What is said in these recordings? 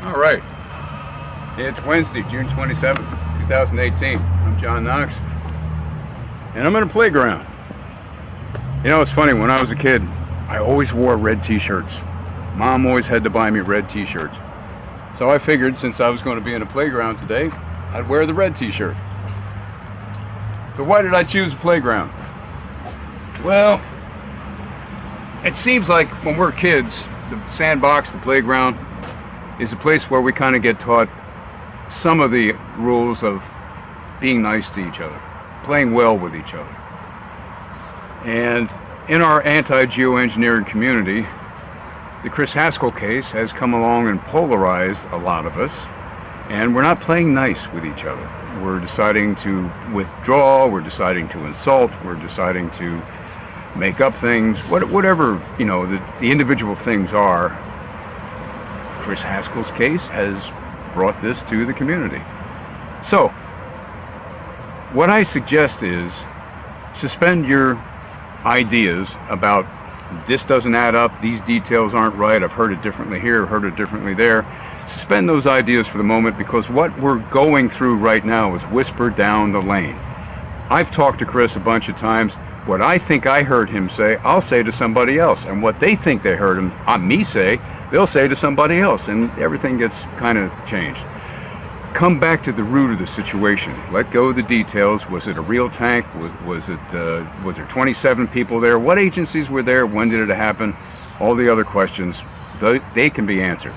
All right. It's Wednesday, June 27th, 2018. I'm John Knox, and I'm in a playground. You know, it's funny, when I was a kid, I always wore red t-shirts. Mom always had to buy me red t-shirts. So I figured since I was going to be in a playground today, I'd wear the red t-shirt. So why did I choose a playground? Well, it seems like when we're kids, the sandbox, the playground, is a place where we kind of get taught some of the rules of being nice to each other, playing well with each other. And in our anti-geoengineering community, the Chris Haskell case has come along and polarized a lot of us, and we're not playing nice with each other. We're deciding to withdraw, we're deciding to insult, we're deciding to make up things, whatever, you know, the individual things are. Chris Haskell's case has brought this to the community. So, what I suggest is suspend your ideas about this doesn't add up, these details aren't right, I've heard it differently here, heard it differently there. Suspend those ideas for the moment, because what we're going through right now is whispered down the lane. I've talked to Chris a bunch of times. What I think I heard him say, I'll say to somebody else. And what they think they heard me say, they'll say to somebody else. And everything gets kind of changed. Come back to the root of the situation. Let go of the details. Was it a real tank? Was there 27 people there? What agencies were there? When did it happen? All the other questions, they can be answered.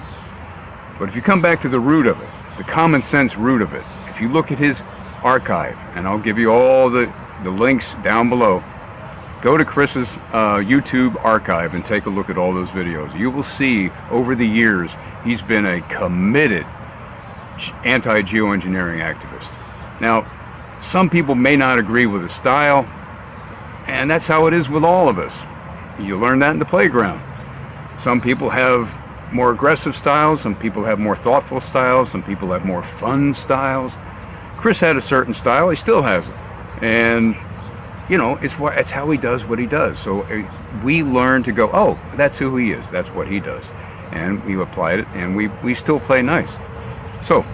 But if you come back to the root of it, the common sense root of it, if you look at his archive, and I'll give you all the links down below, go to Chris's YouTube archive and take a look at all those videos. You will see over the years he's been a committed anti-geoengineering activist. Now, some people may not agree with his style, and that's how it is with all of us. You learn that in the playground. Some people have more aggressive styles, some people have more thoughtful styles, some people have more fun styles. Chris had a certain style, he still has it. And, you know, it's how he does what he does. So we learn to go, oh, that's who he is, that's what he does. And we applied it, and we still play nice. So,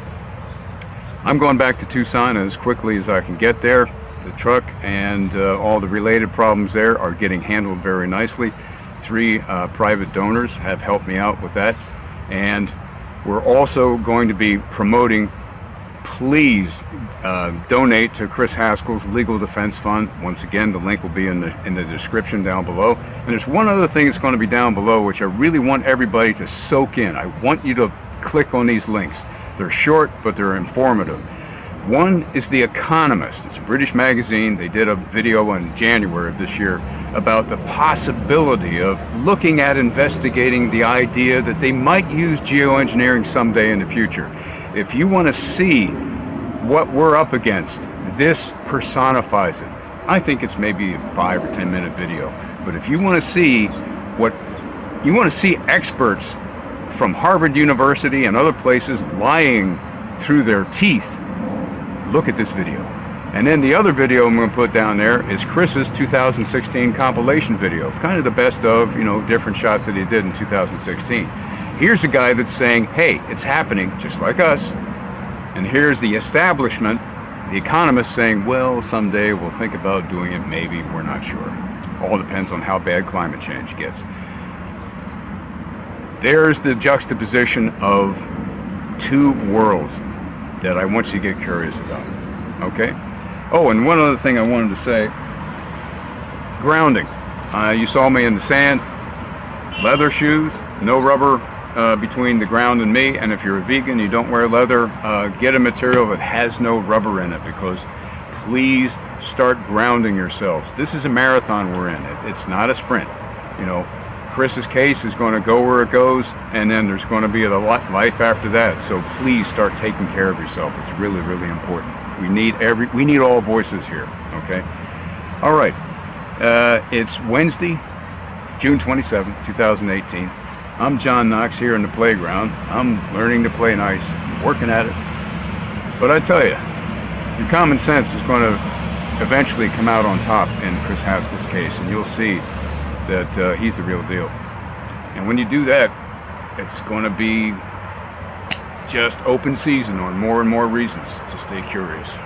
I'm going back to Tucson as quickly as I can get there. The truck and all the related problems there are getting handled very nicely. 3 private donors have helped me out with that. And we're also going to be promoting, please donate to Chris Haskell's Legal Defense Fund. Once again, the link will be in the description down below. And there's one other thing that's going to be down below, which I really want everybody to soak in. I want you to click on these links. They're short, but they're informative. One is The Economist. It's a British magazine. They did a video in January of this year about the possibility of looking at investigating the idea that they might use geoengineering someday in the future. If you want to see what we're up against, this personifies it. I think it's maybe a 5 or 10 minute video, but if you want to see experts from Harvard University and other places lying through their teeth, look at this video. And then the other video I'm going to put down there is Chris's 2016 compilation video, kind of the best of, you know, different shots that he did in 2016. Here's a guy that's saying, hey, it's happening just like us. And here's the establishment, the Economist, saying, well, someday we'll think about doing it, maybe, we're not sure. All depends on how bad climate change gets. There's the juxtaposition of 2 worlds that I want you to get curious about, okay? Oh, and one other thing I wanted to say, grounding. You saw me in the sand, leather shoes, no rubber between the ground and me, and if you're a vegan, you don't wear leather, get a material that has no rubber in it, because please start grounding yourselves. This is a marathon we're in. It's not a sprint, you know. Chris's case is going to go where it goes, and then there's going to be a life after that. So please start taking care of yourself. It's really, really important. We need all voices here. Okay. All right. It's Wednesday, June 27, 2018. I'm John Knox here in the playground. I'm learning to play nice, working at it. But I tell you, your common sense is going to eventually come out on top in Chris Haskell's case, and you'll see that he's the real deal. And when you do that, it's going to be just open season on more and more reasons to stay curious.